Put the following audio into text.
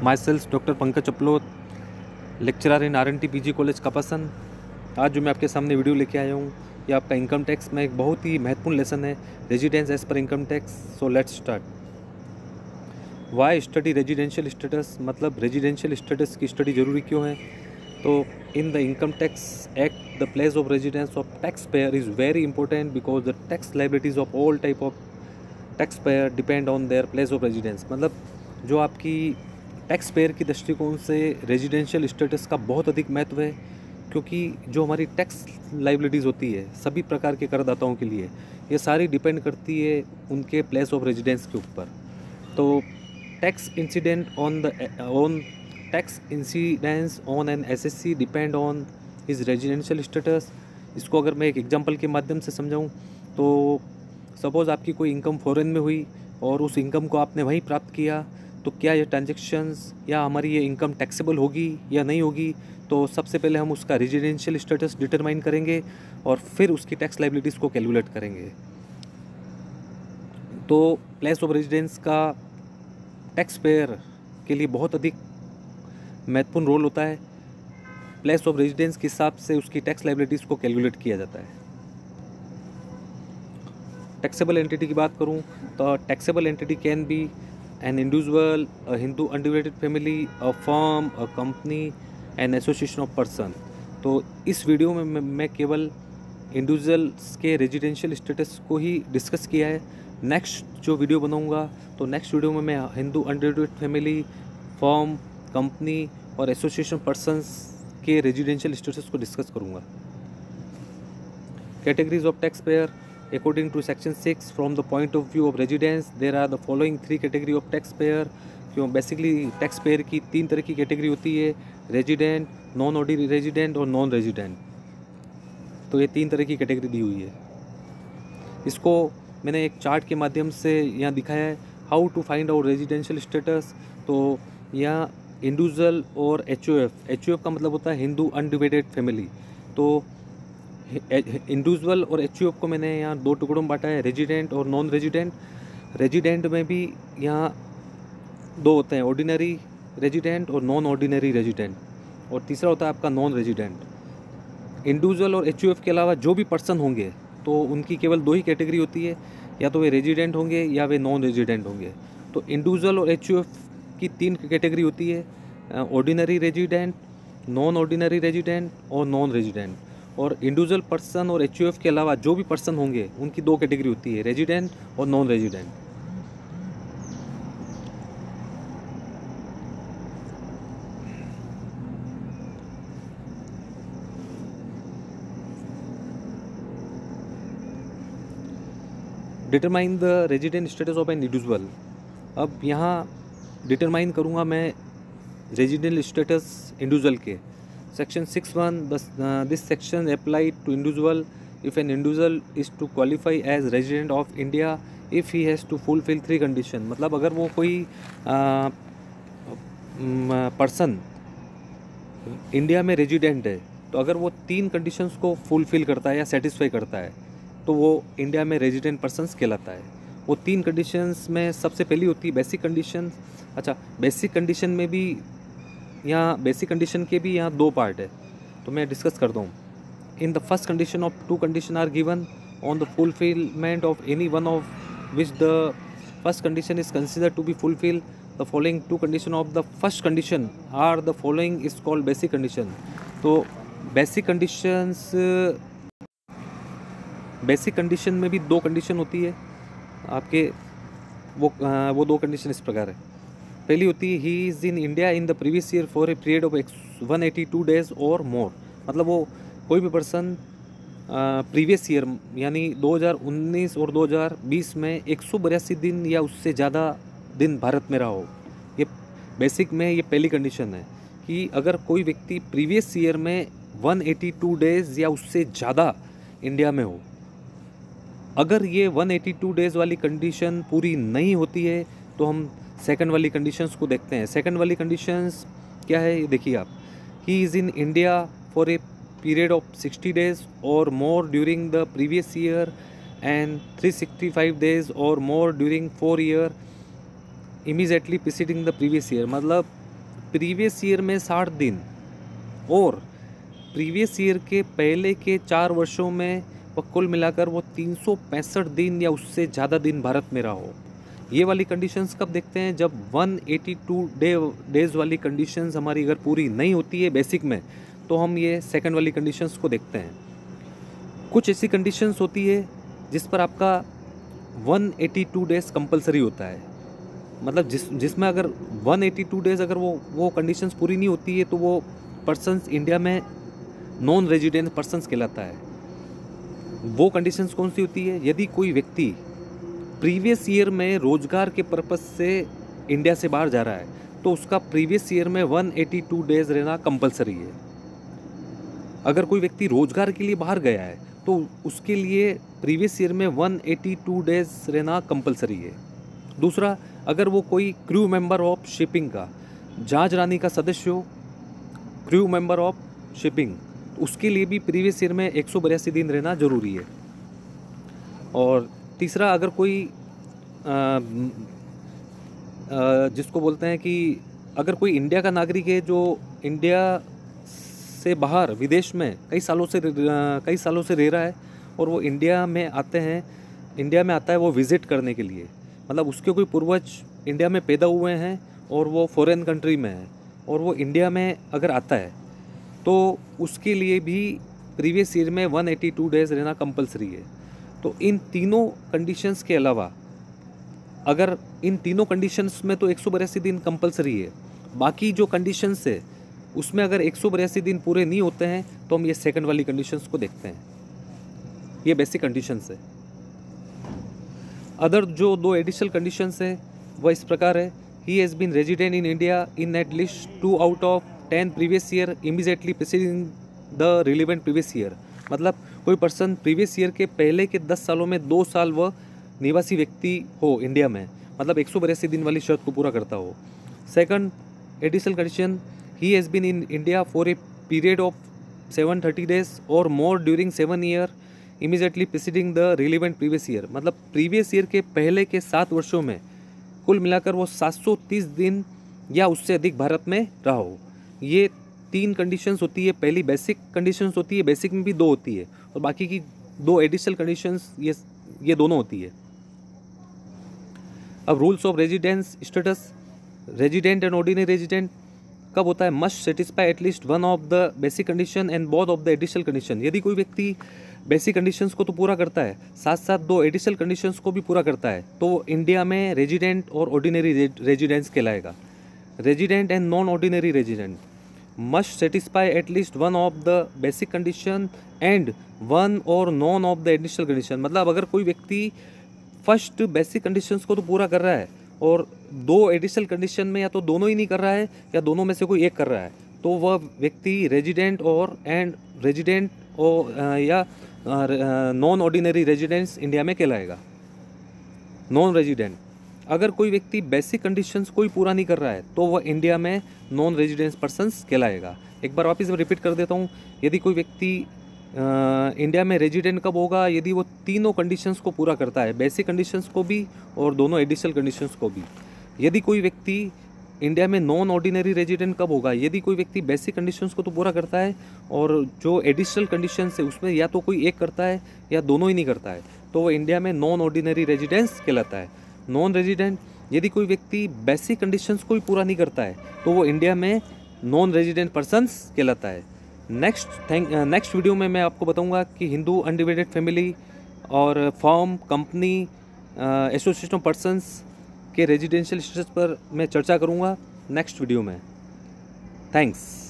My self doctor Pankaj Chaplot, lecturer in RNT PG college Kapasan. आज जो मैं आपके सामने वीडियो लेके आया हूँ, ये आपका इनकम टैक्स में एक बहुत ही महत्वपूर्ण लेसन है, residence as per income tax. So let's start. Why study residential status, मतलब रेजिडेंशियल स्टेटस की स्टडी जरूरी क्यों है? तो in the income tax act the place of residence of tax payer is very important because the tax liabilities of all type of tax payer depend on their place of residence. मतलब जो आपकी tax payer की दृष्टिकोण से residential status का बहुत अधिक महत्व है, क्योंकि जो हमारी टैक्स लाइबिलिटीज़ होती है सभी प्रकार के करदाताओं के लिए, ये सारी डिपेंड करती है उनके प्लेस ऑफ रेजिडेंस के ऊपर। तो tax incidence on an SSC depend on his residential status. इसको अगर मैं एक एग्जांपल के माध्यम से समझाऊं तो सपोज़ आपकी कोई इनकम फॉरेन में हुई और उस इनकम को आपने वहीं प्राप्त किया, तो क्या ये ट्रांजैक्शंस या हमारी ये इनकम टैक्सेबल होगी या नहीं होगी? तो सबसे पहले हम उसका रेजिडेंशियल स्टेटस डिटरमाइन करेंगे और फिर उसकी टैक्स लाइबिलिटीज़ को कैलकुलेट करेंगे। तो प्लेस ऑफ रेजिडेंस का टैक्स पेयर के लिए बहुत अधिक महत्वपूर्ण रोल होता है। प्लेस ऑफ रेजिडेंस के हिसाब से उसकी टैक्स लाइबिलिटीज़ को कैलकुलेट किया जाता है। टैक्सेबल एंटिटी की बात करूं तो taxable entity can be an individual, a Hindu undivided family, a firm, a company, an association of person. तो इस वीडियो में मैं केवल इंडिविजुअल्स के रेजिडेंशियल स्टेटस को ही डिस्कस किया है। नेक्स्ट जो वीडियो बनाऊंगा तो नेक्स्ट वीडियो में मैं Hindu undivided family, firm, company और एसोसिएशन पर्सनस के रेजिडेंशियल स्टेटस को डिस्कस करूंगा। Categories of tax pair according to section 6 from the point of view of residence there are the following 3 category of tax payer। क्यों basically tax payer की 3 तरह की category होती है, resident, non ordinary resident और non resident. तो ये 3 तरह की कैटेगरी दी हुई है। इसको मैंने एक चार्ट के माध्यम से यहाँ दिखाया है, how to find out residential status. तो यहाँ इंडिविजुअल और HOF का मतलब होता है हिंदू अनडिवाइडेड फैमिली। तो इंडिविजुअल और HOF को मैंने यहाँ 2 टुकड़ों में बांटा है, रेजिडेंट और नॉन रेजिडेंट। रेजिडेंट में भी यहाँ 2 होते हैं, ऑर्डिनरी रेजिडेंट और नॉन ऑर्डिनरी रेजिडेंट, और तीसरा होता है आपका नॉन रेजिडेंट। इंडिविजुअल और HOF के अलावा जो भी पर्सन होंगे तो उनकी केवल 2 ही कैटेगरी होती है, या तो वे रेजिडेंट होंगे या वे नॉन रेजिडेंट होंगे। तो इंडिविजुअल और HOF की 3 कैटेगरी होती है, ordinary resident, non ordinary resident और नॉन रेजिडेंट। और इंडिविजुअल पर्सन और HOF के अलावा जो भी पर्सन होंगे उनकी 2 कैटेगरी होती है, रेजिडेंट और non resident. Determine the resident status of an individual. अब यहाँ डिटरमाइन करूँगा मैं रेजिडेंट स्टेटस इंडिविजुअल के। Section 6(1) this section applied to individual if an individual is to qualify as resident of India if he has to fulfill 3 condition। मतलब अगर वो कोई person India में रेजिडेंट है, तो अगर वो 3 कंडीशंस को फुलफिल करता है या सेटिस्फाई करता है तो वो इंडिया में रेजिडेंट पर्सन्स कहलाता है। वो 3 कंडीशंस में सबसे पहली होती है बेसिक कंडीशन। अच्छा, बेसिक कंडीशन में भी यहाँ बेसिक कंडीशन के भी यहाँ 2 पार्ट है, तो मैं डिस्कस करता हूँ। In the first condition of 2 condition are given on the fulfilment of any one of which the first condition is consider to be fulfil the following 2 condition of the first condition are the following is called basic condition. तो basic condition में भी 2 condition होती है आपके। वो 2 condition इस प्रकार है। पहली होती है ही is in India in the previous year for a period of 182 days or मोर। मतलब वो कोई भी पर्सन प्रीवियस ईयर यानी 2019 और 2020 में 182 दिन या उससे ज़्यादा दिन भारत में रहा हो। ये बेसिक में ये पहली कंडीशन है कि अगर कोई व्यक्ति प्रीवियस ईयर में 182 डेज या उससे ज़्यादा इंडिया में हो। अगर ये 182 डेज वाली कंडीशन पूरी नहीं होती है तो हम सेकंड वाली कंडीशंस को देखते हैं। सेकंड वाली कंडीशंस क्या है, ये देखिए आप। He is in India for a period of 60 days or more during the previous year and 365 days or more during 4 year immediately preceding the previous year. मतलब प्रीवियस ईयर में 60 दिन और प्रीवियस ईयर के पहले के 4 वर्षों में वह कुल मिलाकर वो 365 दिन या उससे ज़्यादा दिन भारत में रहा हो। ये वाली कंडीशंस कब देखते हैं? जब 182 डेज़ वाली कंडीशंस हमारी अगर पूरी नहीं होती है बेसिक में, तो हम ये सेकंड वाली कंडीशंस को देखते हैं। कुछ ऐसी कंडीशंस होती है जिस पर आपका 182 डेज़ कंपलसरी होता है, मतलब जिसमें अगर 182 डेज़ अगर वो कंडीशंस पूरी नहीं होती है तो वो पर्सन्स इंडिया में नॉन रेजिडेंट पर्सन्स कहलाता है। वो कंडीशंस कौन सी होती है? यदि कोई व्यक्ति प्रीवियस ईयर में रोजगार के पर्पस से इंडिया से बाहर जा रहा है तो उसका प्रीवियस ईयर में 182 डेज़ रहना कंपलसरी है। अगर कोई व्यक्ति रोजगार के लिए बाहर गया है तो उसके लिए प्रीवियस ईयर में 182 डेज़ रहना कंपलसरी है। दूसरा, अगर वो कोई क्रू मेंबर ऑफ शिपिंग का, जहाज रानी का सदस्य हो, क्रू मेंबर ऑफ शिपिंग, उसके लिए भी प्रीवियस ईयर में 182 दिन रहना ज़रूरी है। और तीसरा, अगर कोई जिसको बोलते हैं कि अगर कोई इंडिया का नागरिक है जो इंडिया से बाहर विदेश में कई सालों से रह रहा है और वो इंडिया में आता है वो विज़िट करने के लिए, मतलब उसके कोई पूर्वज इंडिया में पैदा हुए हैं और वो फॉरेन कंट्री में है और वो इंडिया में अगर आता है तो उसके लिए भी प्रीवियस ईयर में 182 डेज़ रहना कंपलसरी है। तो इन तीनों कंडीशंस के अलावा, अगर इन तीनों कंडीशंस में तो 182 दिन कंपलसरी है, बाकी जो कंडीशंस है उसमें अगर 182 दिन पूरे नहीं होते हैं तो हम ये सेकंड वाली कंडीशंस को देखते हैं। ये बेसिक कंडीशंस है। अदर जो 2 एडिशनल कंडीशंस है वह इस प्रकार है: he has been resident in India in at least 2 out of 10 previous year immediately preceding the relevant previous year. मतलब कोई पर्सन प्रीवियस ईयर के पहले के 10 सालों में 2 साल वह निवासी व्यक्ति हो इंडिया में, मतलब 182 दिन वाली शर्त को पूरा करता हो। Second additional condition, he has been in India for a period of 730 days or more during 7 year immediately preceding the relevant previous year. मतलब प्रीवियस ईयर के पहले के 7 वर्षों में कुल मिलाकर वो 730 दिन या उससे अधिक भारत में रहा हो। ये 3 कंडीशंस होती है। पहली बेसिक कंडीशंस होती है, बेसिक में भी 2 होती है, और बाकी की 2 एडिशनल कंडीशंस ये दोनों होती है। अब rules of residence status, resident and ordinary resident कब होता है? Must satisfy at least one of the basic condition and both of the additional condition. यदि कोई व्यक्ति बेसिक कंडीशंस को तो पूरा करता है, साथ साथ 2 एडिशनल कंडीशंस को भी पूरा करता है, तो वो इंडिया में रेजिडेंट और ऑर्डिनरी रेजिडेंस कहलाएगा। Resident and non ordinary resident must satisfy at least one of the basic condition and one or none of the additional condition. मतलब अगर कोई व्यक्ति फर्स्ट बेसिक कंडीशंस को तो पूरा कर रहा है और 2 एडिशनल कंडीशन में या तो दोनों ही नहीं कर रहा है या दोनों में से कोई एक कर रहा है, तो वह व्यक्ति रेजिडेंट या नॉन ऑर्डिनरी रेजिडेंस इंडिया में कहलाएगा। नॉन रेजिडेंट, अगर कोई व्यक्ति बेसिक कंडीशंस कोई पूरा नहीं कर रहा है तो वह इंडिया में नॉन रेजिडेंस पर्सन्स कहलाएगा। एक बार वापस रिपीट कर देता हूँ। यदि कोई व्यक्ति इंडिया में रेजिडेंट कब होगा? यदि वो तीनों कंडीशंस को पूरा करता है, बेसिक कंडीशंस को भी और दोनों एडिशनल कंडीशंस को भी। यदि कोई व्यक्ति इंडिया में नॉन ऑर्डिनरी रेजिडेंट कब होगा? यदि कोई व्यक्ति बेसिक कंडीशंस को तो पूरा करता है और जो एडिशनल कंडीशंस है उसमें या तो कोई एक करता है या दोनों ही नहीं करता है, तो वो इंडिया में नॉन ऑर्डिनरी रेजिडेंस कहलाता है। नॉन रेजिडेंट, यदि कोई व्यक्ति बेसिक कंडीशंस को भी पूरा नहीं करता है तो वो इंडिया में नॉन रेजिडेंट पर्सन्स कहलाता है। नेक्स्ट वीडियो में मैं आपको बताऊंगा कि हिंदू अनडिवाइडेड फैमिली और firm, company, association of persons के रेजिडेंशियल स्टेटस पर मैं चर्चा करूंगा नेक्स्ट वीडियो में। थैंक्स।